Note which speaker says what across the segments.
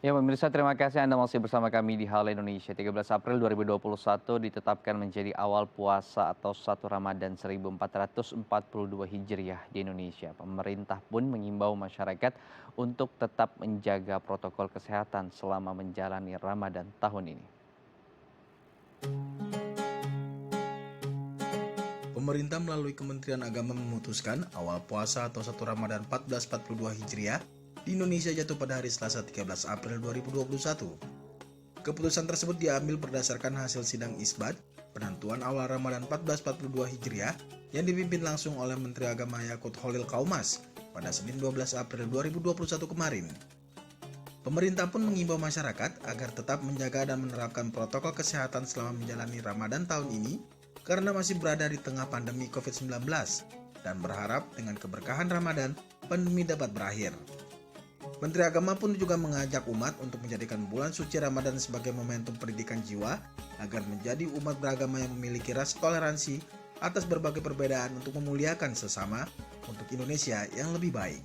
Speaker 1: Ya pemirsa, terima kasih Anda masih bersama kami di Halo Indonesia. 13 April 2021 ditetapkan menjadi awal puasa atau 1 Ramadan 1442 Hijriah di Indonesia. Pemerintah pun mengimbau masyarakat untuk tetap menjaga protokol kesehatan selama menjalani Ramadan tahun ini.
Speaker 2: Pemerintah melalui Kementerian Agama memutuskan awal puasa atau 1 Ramadan 1442 Hijriah di Indonesia jatuh pada hari Selasa 13 April 2021. Keputusan tersebut diambil berdasarkan hasil sidang isbat penentuan awal Ramadan 1442 Hijriah yang dipimpin langsung oleh Menteri Agama Yakut Khalil Qaumas pada Senin 12 April 2021 kemarin. Pemerintah pun mengimbau masyarakat agar tetap menjaga dan menerapkan protokol kesehatan selama menjalani Ramadan tahun ini karena masih berada di tengah pandemi COVID-19 dan berharap dengan keberkahan Ramadan, pandemi dapat berakhir. Menteri Agama pun juga mengajak umat untuk menjadikan bulan suci Ramadan sebagai momentum pendidikan jiwa agar menjadi umat beragama yang memiliki rasa toleransi atas berbagai perbedaan untuk memuliakan sesama untuk Indonesia yang lebih baik.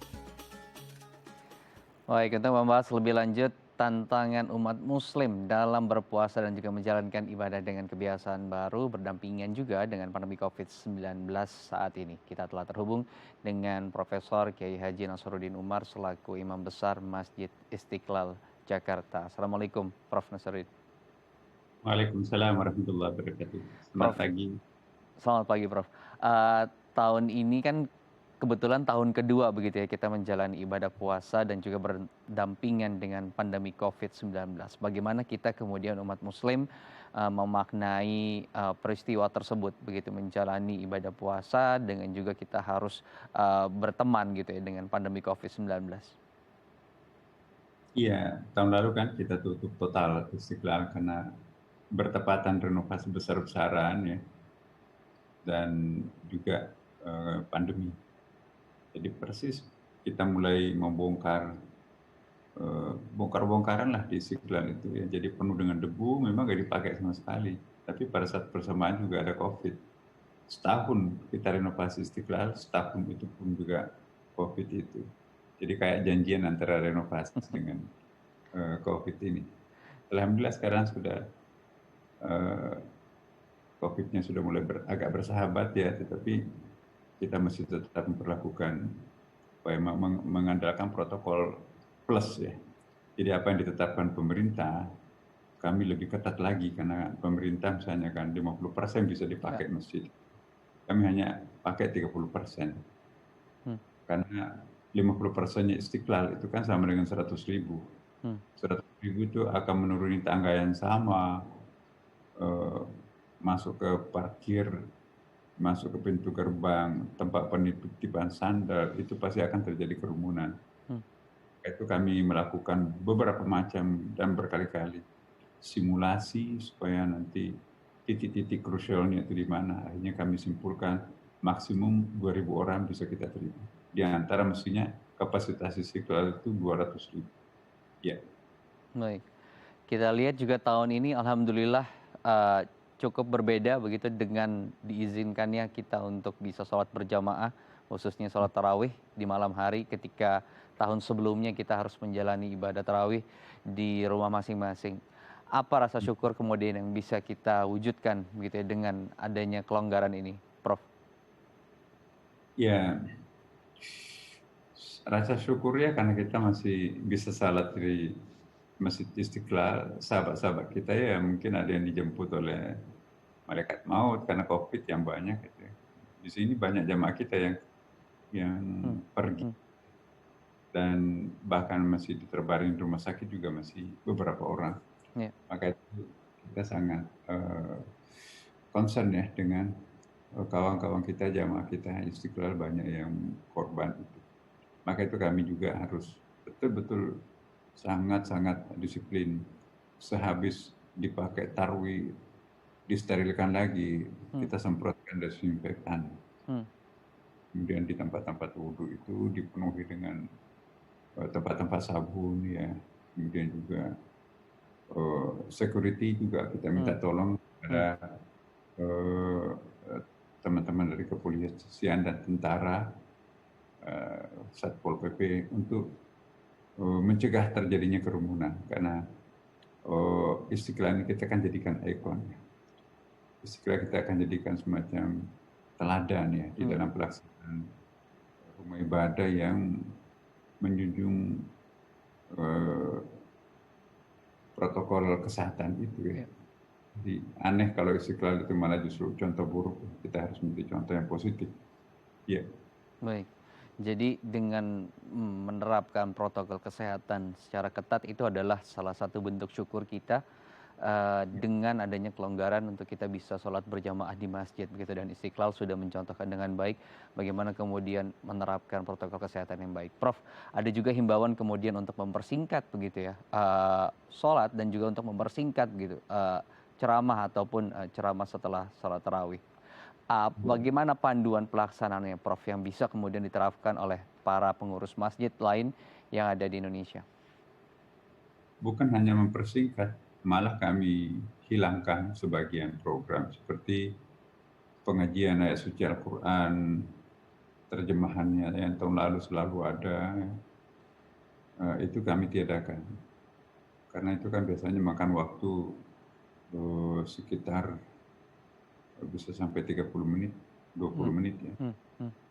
Speaker 1: Baik, untuk membahas lebih lanjut tantangan umat muslim dalam berpuasa dan juga menjalankan ibadah dengan kebiasaan baru berdampingan juga dengan pandemi COVID-19 saat ini. Kita telah terhubung dengan Profesor Kiai Haji Nasruddin Umar selaku Imam Besar Masjid Istiqlal Jakarta. Assalamualaikum Prof. Nasruddin.
Speaker 3: Waalaikumsalam warahmatullahi wabarakatuh. Selamat
Speaker 1: Prof,
Speaker 3: pagi.
Speaker 1: selamat pagi Prof. Tahun ini kan kebetulan tahun kedua begitu ya kita menjalani ibadah puasa dan juga berdampingan dengan pandemi COVID-19. Bagaimana kita kemudian umat muslim memaknai peristiwa tersebut begitu menjalani ibadah puasa dengan juga kita harus berteman gitu ya dengan pandemi COVID-19.
Speaker 3: Iya, tahun lalu kan kita tutup total Istiqlal karena bertepatan renovasi besar-besaran ya, dan juga pandemi. Jadi persis kita mulai membongkar bongkar-bongkaran lah di Istiqlal itu ya. Jadi penuh dengan debu, memang nggak dipakai sama sekali. Tapi pada saat bersamaan juga ada COVID. Setahun kita renovasi Istiqlal, setahun itu pun juga COVID itu. Jadi kayak janjian antara renovasi dengan COVID ini. Alhamdulillah sekarang sudah uh, COVID-nya sudah mulai agak bersahabat ya, tetapi kita masih tetap memperlakukan mengandalkan protokol plus ya. Jadi apa yang ditetapkan pemerintah, kami lebih ketat lagi karena pemerintah misalnya kan 50% bisa dipakai masjid. Kami hanya pakai 30%. Karena 50%-nya Istiqlal itu kan sama dengan 100.000. 100.000 itu akan menuruni tangga yang sama, masuk ke parkir, masuk ke pintu gerbang, tempat penitipan sandal, itu pasti akan terjadi kerumunan. Itu kami melakukan beberapa macam dan berkali-kali simulasi supaya nanti titik-titik krusialnya itu di mana. Akhirnya kami simpulkan maksimum 2.000 orang bisa kita terima. Di antara mestinya kapasitas Istiqlal itu 200.000. Ya.
Speaker 1: Baik. Kita lihat juga tahun ini alhamdulillah cukup berbeda begitu dengan diizinkannya kita untuk bisa sholat berjamaah, khususnya sholat tarawih di malam hari ketika tahun sebelumnya kita harus menjalani ibadah tarawih di rumah masing-masing. Apa rasa syukur kemudian yang bisa kita wujudkan begitu ya dengan adanya kelonggaran ini, Prof?
Speaker 3: Ya, rasa syukur ya karena kita masih bisa salat di Masjid Istiqlal. Sahabat-sahabat kita ya mungkin ada yang dijemput oleh malaikat maut karena COVID yang banyak gitu ya. Di sini banyak jamaah kita yang pergi, dan bahkan masih diterbaring di rumah sakit juga masih beberapa orang. Maka itu kita sangat concern ya dengan kawan-kawan kita, jamaah kita Istiqlal banyak yang korban itu. Maka itu kami juga harus betul-betul sangat-sangat disiplin. Sehabis dipakai tarwi, disterilkan lagi, kita semprotkan desinfektan. Kemudian di tempat-tempat wudhu itu dipenuhi dengan tempat-tempat sabun ya. Kemudian juga security juga kita minta tolong pada teman-teman dari kepolisian dan tentara, Satpol PP untuk mencegah terjadinya kerumunan karena Istiqlal ini kita akan jadikan ikon. Istiqlal kita akan jadikan semacam teladan ya di dalam pelaksanaan rumah ibadah yang menjunjung eh, protokol kesehatan itu ya. Jadi aneh kalau Istiqlal itu malah justru contoh buruk. Kita harus menjadi contoh yang positif. Ya.
Speaker 1: Baik. Jadi dengan menerapkan protokol kesehatan secara ketat itu adalah salah satu bentuk syukur kita dengan adanya kelonggaran untuk kita bisa sholat berjamaah di masjid begitu, dan Istiqlal sudah mencontohkan dengan baik bagaimana kemudian menerapkan protokol kesehatan yang baik. Prof, ada juga himbauan kemudian untuk mempersingkat begitu ya sholat, dan juga untuk mempersingkat gitu ceramah ataupun ceramah setelah sholat tarawih. Bagaimana panduan pelaksanaannya, Prof, yang bisa kemudian diterapkan oleh para pengurus masjid lain yang ada di Indonesia?
Speaker 3: Bukan hanya mempersingkat, malah kami hilangkan sebagian program seperti pengajian ayat suci Al-Quran, terjemahannya yang tahun lalu selalu ada, itu kami tiadakan. Karena itu kan biasanya makan waktu sekitar bisa sampai 30 menit, 20 menit ya.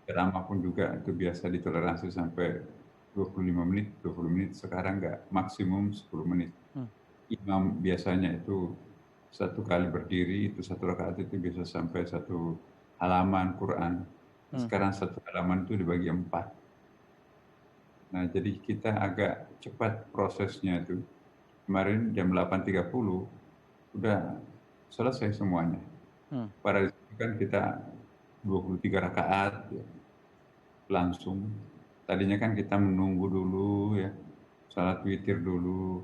Speaker 3: Ceramah pun juga itu biasa ditoleransi sampai 25 menit, 20 menit. Sekarang enggak, maksimum 10 menit. Imam biasanya itu satu kali berdiri, itu satu rakaat itu bisa sampai satu halaman Quran. Sekarang satu halaman itu dibagi 4. Nah, jadi kita agak cepat prosesnya itu. Kemarin jam 8.30 udah selesai semuanya. Pada itu kan kita 23 rakaat ya, langsung. Tadinya kan kita menunggu dulu ya, salat witir dulu,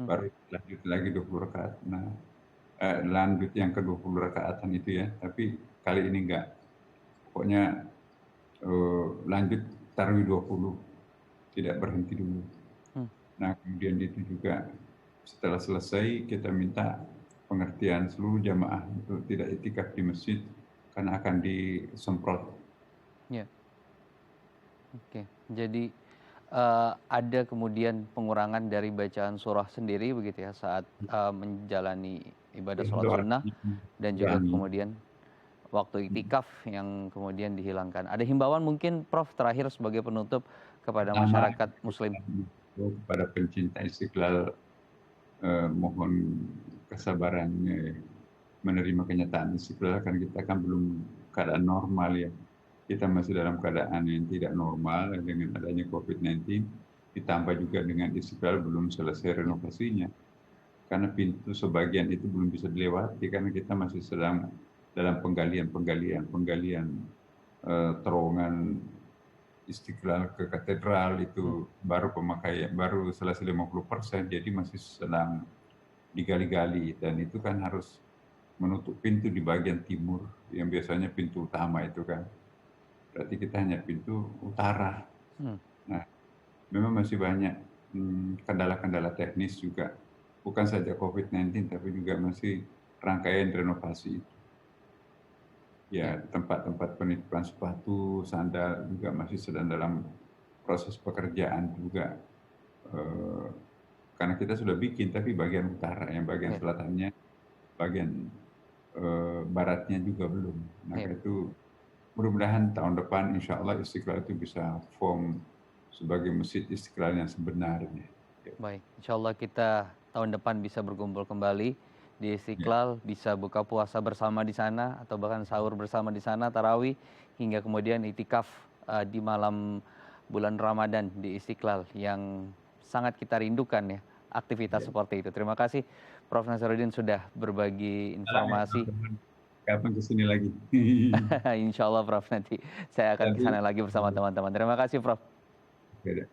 Speaker 3: baru lanjut lagi 20 rakaat. Nah, lanjut yang ke 20 rakaatan itu ya, tapi kali ini enggak. Pokoknya lanjut tarawih 20, tidak berhenti dulu. Nah, kemudian itu juga setelah selesai kita minta pengertian seluruh jamaah untuk tidak itikaf di masjid karena akan disemprot.
Speaker 1: Ya. Oke, jadi ada kemudian pengurangan dari bacaan surah sendiri begitu ya saat menjalani ibadah sholat sunnah, dan juga kemudian waktu iktikaf yang kemudian dihilangkan. Ada himbauan mungkin, Prof, terakhir sebagai penutup kepada masyarakat Muslim?
Speaker 3: Kepada pencinta Istiqlal, mohon kesabarannya menerima kenyataan Istiqlal, kan kita kan belum keadaan normal ya. Kita masih dalam keadaan yang tidak normal dengan adanya COVID-19, ditambah juga dengan Istiqlal belum selesai renovasinya. Karena pintu sebagian itu belum bisa dilewati karena kita masih sedang dalam penggalian terowongan Istiqlal ke katedral itu baru pemakaian, baru selesai 50%, jadi masih sedang digali-gali, dan itu kan harus menutup pintu di bagian timur yang biasanya pintu utama itu kan. Berarti kita hanya pintu utara. Nah, memang masih banyak kendala-kendala teknis juga. Bukan saja COVID-19, tapi juga masih rangkaian renovasi itu. Ya, tempat-tempat penitipan sepatu, sandal juga masih sedang dalam proses pekerjaan juga. Karena kita sudah bikin, tapi bagian utara, yang bagian selatannya, bagian baratnya juga belum. Maka itu mudah-mudahan tahun depan insya Allah Istiqlal itu bisa form sebagai masjid Istiqlal yang sebenarnya.
Speaker 1: Baik, insya Allah kita tahun depan bisa berkumpul kembali di Istiqlal, bisa buka puasa bersama di sana, atau bahkan sahur bersama di sana, tarawih, hingga kemudian itikaf di malam bulan Ramadan di Istiqlal, yang sangat kita rindukan ya, aktivitas seperti itu. Terima kasih Prof. Nasaruddin sudah berbagi informasi.
Speaker 3: Kapan kesini lagi?
Speaker 1: Insya Allah Prof, nanti saya akan ke sana lagi bersama teman-teman. Terima kasih Prof.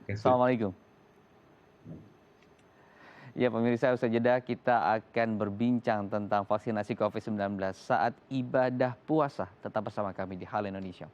Speaker 1: Assalamualaikum. Ya pemirsa, usai jeda kita akan berbincang tentang vaksinasi COVID-19 saat ibadah puasa. Tetap bersama kami di Hal Indonesia.